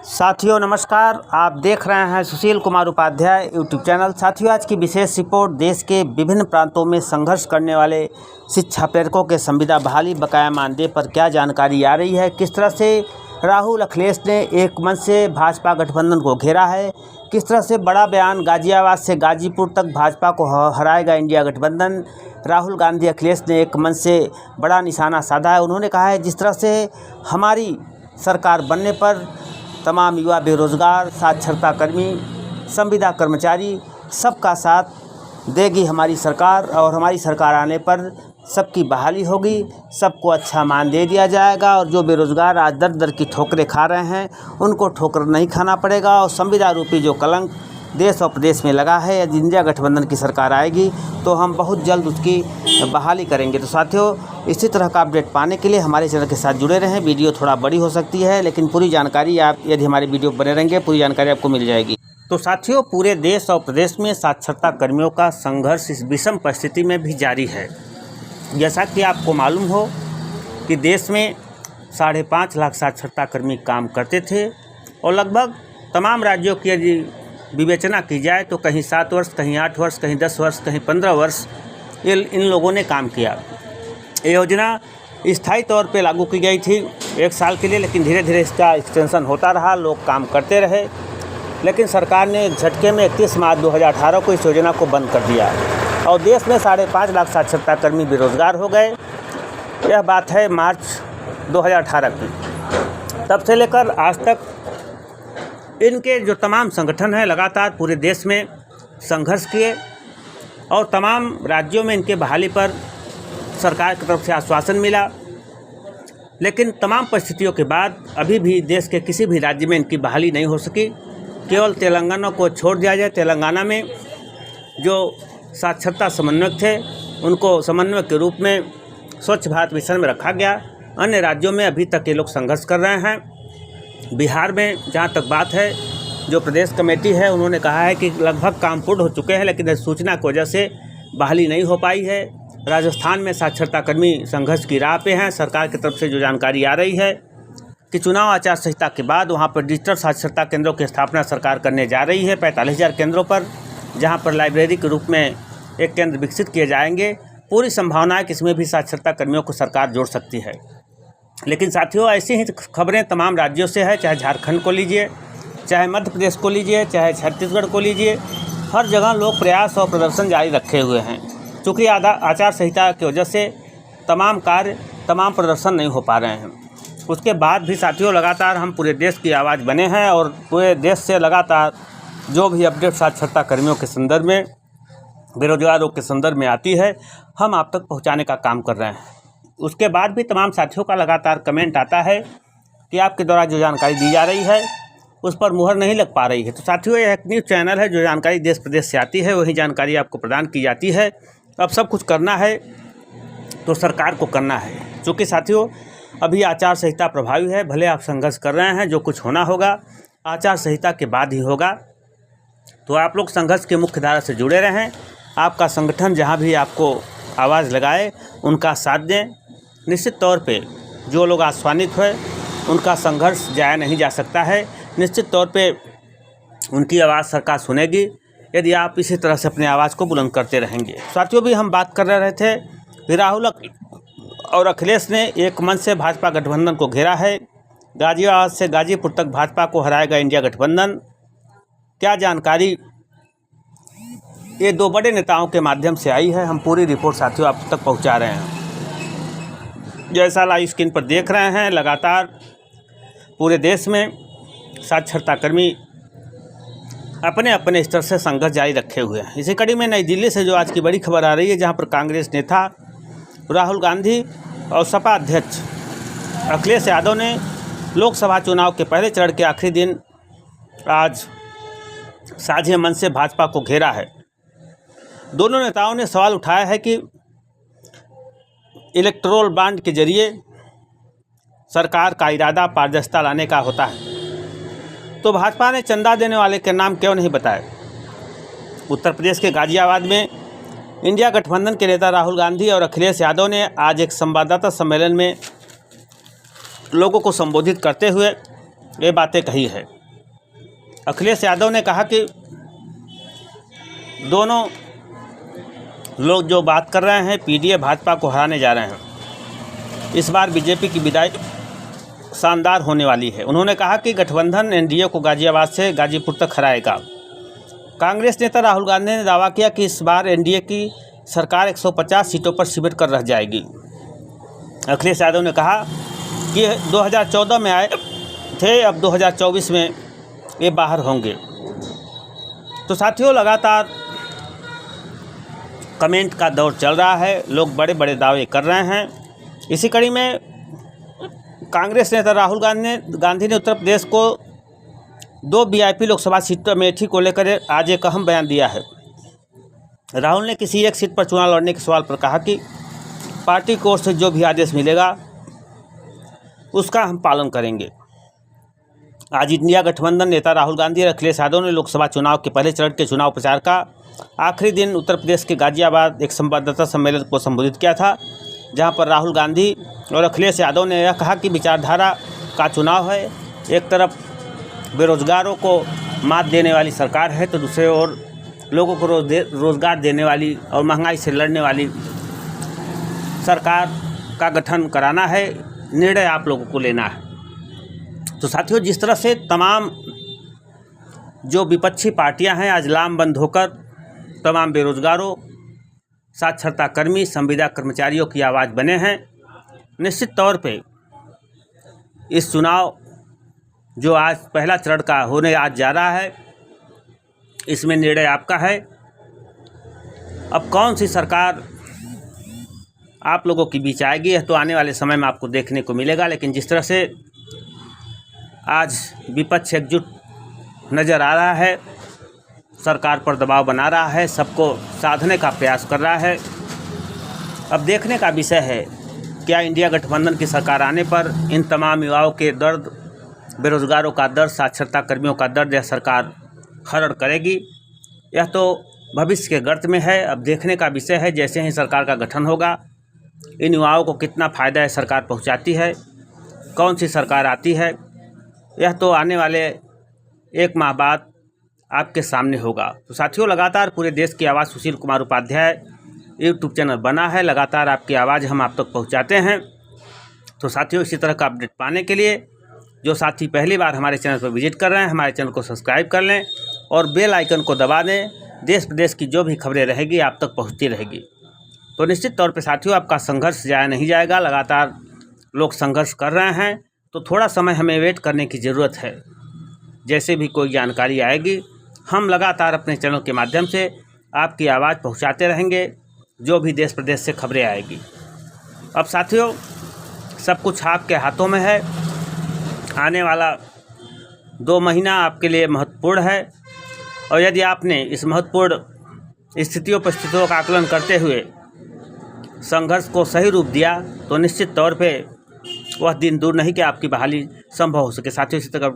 साथियों नमस्कार, आप देख रहे हैं सुशील कुमार उपाध्याय यूट्यूब चैनल। साथियों, आज की विशेष रिपोर्ट देश के विभिन्न प्रांतों में संघर्ष करने वाले शिक्षा प्रेरकों के संविदा बहाली बकाया मानदेय पर क्या जानकारी आ रही है, किस तरह से राहुल अखिलेश ने एक मंच से भाजपा गठबंधन को घेरा है, किस तरह से बड़ा बयान गाजियाबाद से गाजीपुर तक भाजपा को हराएगा इंडिया गठबंधन। राहुल गांधी अखिलेश ने एक मंच से बड़ा निशाना साधा है। उन्होंने कहा है जिस तरह से हमारी सरकार बनने पर तमाम युवा बेरोजगार, साक्षरता कर्मी, संविदा कर्मचारी सबका साथ देगी हमारी सरकार, और हमारी सरकार आने पर सबकी बहाली होगी, सबको अच्छा मानदेय दिया जाएगा, और जो बेरोजगार आज दर दर की ठोकरें खा रहे हैं उनको ठोकर नहीं खाना पड़ेगा, और संविदा रूपी जो कलंक देश और प्रदेश में लगा है, यदि इंडिया गठबंधन की सरकार आएगी तो हम बहुत जल्द उसकी बहाली करेंगे। तो साथियों, इसी तरह का अपडेट पाने के लिए हमारे चैनल के साथ जुड़े रहें। वीडियो थोड़ा बड़ी हो सकती है, लेकिन पूरी जानकारी आप यदि हमारी वीडियो बने रहेंगे पूरी जानकारी आपको मिल जाएगी। तो साथियों, पूरे देश और प्रदेश में साक्षरता कर्मियों का संघर्ष इस विषम परिस्थिति में भी जारी है। जैसा कि आपको मालूम हो कि देश में 5.5 लाख साक्षरता कर्मी काम करते थे, और लगभग तमाम राज्यों की यदि विवेचना की जाए तो कहीं 7 वर्ष, कहीं 8 वर्ष, कहीं 10 वर्ष, कहीं 15 वर्ष इन लोगों ने काम किया। ये योजना स्थायी तौर पे लागू की गई थी 1 साल के लिए, लेकिन धीरे धीरे इसका एक्सटेंशन होता रहा, लोग काम करते रहे। लेकिन सरकार ने झटके में 31 मार्च 2018 को इस योजना को बंद कर दिया, और देश में 5.5 लाख साक्षरता कर्मी बेरोजगार हो गए। यह बात है मार्च 2018 की। तब से लेकर आज तक इनके जो तमाम संगठन हैं लगातार पूरे देश में संघर्ष किए, और तमाम राज्यों में इनके बहाली पर सरकार की तरफ से आश्वासन मिला। लेकिन तमाम परिस्थितियों के बाद अभी भी देश के किसी भी राज्य में इनकी बहाली नहीं हो सकी। केवल तेलंगाना को छोड़ दिया जाए, तेलंगाना में जो साक्षरता समन्वयक थे उनको समन्वयक के रूप में स्वच्छ भारत मिशन में रखा गया। अन्य राज्यों में अभी तक ये लोग संघर्ष कर रहे हैं। बिहार में जहाँ तक बात है, जो प्रदेश कमेटी है उन्होंने कहा है कि लगभग काम पूर्ण हो चुके हैं, लेकिन सूचना की वजह से बहाली नहीं हो पाई है। राजस्थान में साक्षरता कर्मी संघर्ष की राह पे हैं। सरकार की तरफ से जो जानकारी आ रही है कि चुनाव आचार संहिता के बाद वहाँ पर डिजिटल साक्षरता केंद्रों की स्थापना सरकार करने जा रही है 45,000 केंद्रों पर, जहाँ पर लाइब्रेरी के रूप में एक केंद्र विकसित किए जाएंगे। पूरी संभावना है कि इसमें भी साक्षरता कर्मियों को सरकार जोड़ सकती है। लेकिन साथियों, ऐसी ही खबरें तमाम राज्यों से है, चाहे झारखंड को लीजिए, चाहे मध्य प्रदेश को लीजिए, चाहे छत्तीसगढ़ को लीजिए। हर जगह लोग प्रयास और प्रदर्शन जारी रखे हुए हैं। चूँकि आचार संहिता की वजह से तमाम कार्य, तमाम प्रदर्शन नहीं हो पा रहे हैं। उसके बाद भी साथियों, लगातार हम पूरे देश की आवाज़ बने हैं, और पूरे देश से लगातार जो भी अपडेट साक्षरता कर्मियों के संदर्भ में, बेरोजगारों के संदर्भ में आती है, हम आप तक पहुँचाने का काम कर रहे हैं। उसके बाद भी तमाम साथियों का लगातार कमेंट आता है कि आपके द्वारा जो जानकारी दी जा रही है उस पर मुहर नहीं लग पा रही है। तो साथियों, यह एक न्यूज़ चैनल है, जो जानकारी देश प्रदेश से आती है वही जानकारी आपको प्रदान की जाती है। अब सब कुछ करना है तो सरकार को करना है। क्योंकि साथियों, अभी आचार संहिता प्रभावी है। भले आप संघर्ष कर रहे हैं, जो कुछ होना होगा आचार संहिता के बाद ही होगा। तो आप लोग संघर्ष के मुख्य धारा से जुड़े रहें। आपका संगठन जहाँ भी आपको आवाज़ लगाए उनका साथ दें। निश्चित तौर पे जो लोग आश्वानित हुए उनका संघर्ष जाया नहीं जा सकता है। निश्चित तौर पे उनकी आवाज़ सरकार सुनेगी, यदि आप इसी तरह से अपनी आवाज़ को बुलंद करते रहेंगे। साथियों, भी हम बात कर रहे थे कि राहुल और अखिलेश ने एक मंच से भाजपा गठबंधन को घेरा है। गाजियाबाद से गाजीपुर तक भाजपा को हराएगा इंडिया गठबंधन। क्या जानकारी ये 2 बड़े नेताओं के माध्यम से आई है, हम पूरी रिपोर्ट साथियों आप तक पहुंचा रहे हैं। जैसा लाइव स्क्रीन पर देख रहे हैं, लगातार पूरे देश में साक्षरता कर्मी अपने अपने स्तर से संघर्ष जारी रखे हुए हैं। इसी कड़ी में नई दिल्ली से जो आज की बड़ी खबर आ रही है, जहां पर कांग्रेस नेता राहुल गांधी और सपा अध्यक्ष अखिलेश यादव ने लोकसभा चुनाव के पहले चरण के आखिरी दिन आज साझे मंच से भाजपा को घेरा है। दोनों नेताओं ने सवाल उठाया है कि इलेक्टोरल बॉन्ड के जरिए सरकार का इरादा पारदर्शिता लाने का होता है, तो भाजपा ने चंदा देने वाले के नाम क्यों नहीं बताए। उत्तर प्रदेश के गाजियाबाद में इंडिया गठबंधन के नेता राहुल गांधी और अखिलेश यादव ने आज एक संवाददाता सम्मेलन में लोगों को संबोधित करते हुए ये बातें कही है। अखिलेश यादव ने कहा कि दोनों लोग जो बात कर रहे हैं पीडीए भाजपा को हराने जा रहे हैं। इस बार बीजेपी की विदाई शानदार होने वाली है। उन्होंने कहा कि गठबंधन एनडीए को गाजियाबाद से गाजीपुर तक हराएगा। कांग्रेस नेता राहुल गांधी ने दावा किया कि इस बार एनडीए की सरकार 150 सीटों पर सिमट कर रह जाएगी। अखिलेश यादव ने कहा कि 2014 में आए थे, अब 2024 में ये बाहर होंगे। तो साथियों, लगातार कमेंट का दौर चल रहा है, लोग बड़े बड़े दावे कर रहे हैं। इसी कड़ी में कांग्रेस नेता राहुल गांधी ने उत्तर प्रदेश को 2 वीआईपी लोकसभा सीट अमेठी को लेकर आज एक अहम बयान दिया है। राहुल ने किसी एक सीट पर चुनाव लड़ने के सवाल पर कहा कि पार्टी की ओर से जो भी आदेश मिलेगा उसका हम पालन करेंगे। आज इंडिया गठबंधन नेता राहुल गांधी और अखिलेश यादव ने लोकसभा चुनाव के पहले चरण के चुनाव प्रचार का आखिरी दिन उत्तर प्रदेश के गाजियाबाद एक संवाददाता सम्मेलन को संबोधित किया था, जहां पर राहुल गांधी और अखिलेश यादव ने यह कहा कि विचारधारा का चुनाव है। एक तरफ बेरोजगारों को मात देने वाली सरकार है, तो दूसरे ओर लोगों को रोजगार देने वाली और महंगाई से लड़ने वाली सरकार का गठन कराना है। निर्णय आप लोगों को लेना है। तो साथियों, जिस तरह से तमाम जो विपक्षी पार्टियां हैं आज लामबंद होकर तमाम बेरोजगारों, साक्षरता कर्मी, संविदा कर्मचारियों की आवाज़ बने हैं, निश्चित तौर पे इस चुनाव जो आज पहला चरण का होने आज जा रहा है, इसमें निर्णय आपका है। अब कौन सी सरकार आप लोगों के बीच आएगी यह तो आने वाले समय में आपको देखने को मिलेगा। लेकिन जिस तरह से आज विपक्ष एकजुट नज़र आ रहा है, सरकार पर दबाव बना रहा है, सबको साधने का प्रयास कर रहा है। अब देखने का विषय है क्या इंडिया गठबंधन की सरकार आने पर इन तमाम युवाओं के दर्द, बेरोजगारों का दर्द, साक्षरता कर्मियों का दर्द यह सरकार हरण करेगी। यह तो भविष्य के गर्त में है। अब देखने का विषय है जैसे ही सरकार का गठन होगा इन युवाओं को कितना फ़ायदा है सरकार पहुंचाती है, कौन सी सरकार आती है, यह तो आने वाले 1 माह बाद आपके सामने होगा। तो साथियों, लगातार पूरे देश की आवाज़ सुशील कुमार उपाध्याय यूट्यूब चैनल बना है, लगातार आपकी आवाज़ हम आप तक पहुंचाते हैं। तो साथियों, इसी तरह का अपडेट पाने के लिए जो साथी पहली बार हमारे चैनल पर विजिट कर रहे हैं, हमारे चैनल को सब्सक्राइब कर लें और बेल आइकन को दबा दें। देश प्रदेश की जो भी खबरें रहेगी आप तक पहुँचती रहेगी। तो निश्चित तौर पे साथियों, आपका संघर्ष जाया नहीं जाएगा। लगातार लोग संघर्ष कर रहे हैं, तो थोड़ा समय हमें वेट करने की ज़रूरत है। जैसे भी कोई जानकारी आएगी हम लगातार अपने चैनल के माध्यम से आपकी आवाज़ पहुंचाते रहेंगे, जो भी देश प्रदेश से खबरें आएगी। अब साथियों, सब कुछ आपके हाथों में है। आने वाला 2 महीना आपके लिए महत्वपूर्ण है और यदि आपने इस महत्वपूर्ण स्थितियों परिस्थितियों का आकलन करते हुए संघर्ष को सही रूप दिया तो निश्चित तौर पे वह दिन दूर नहीं कि आपकी बहाली संभव हो सके। साथियों, इसी तरह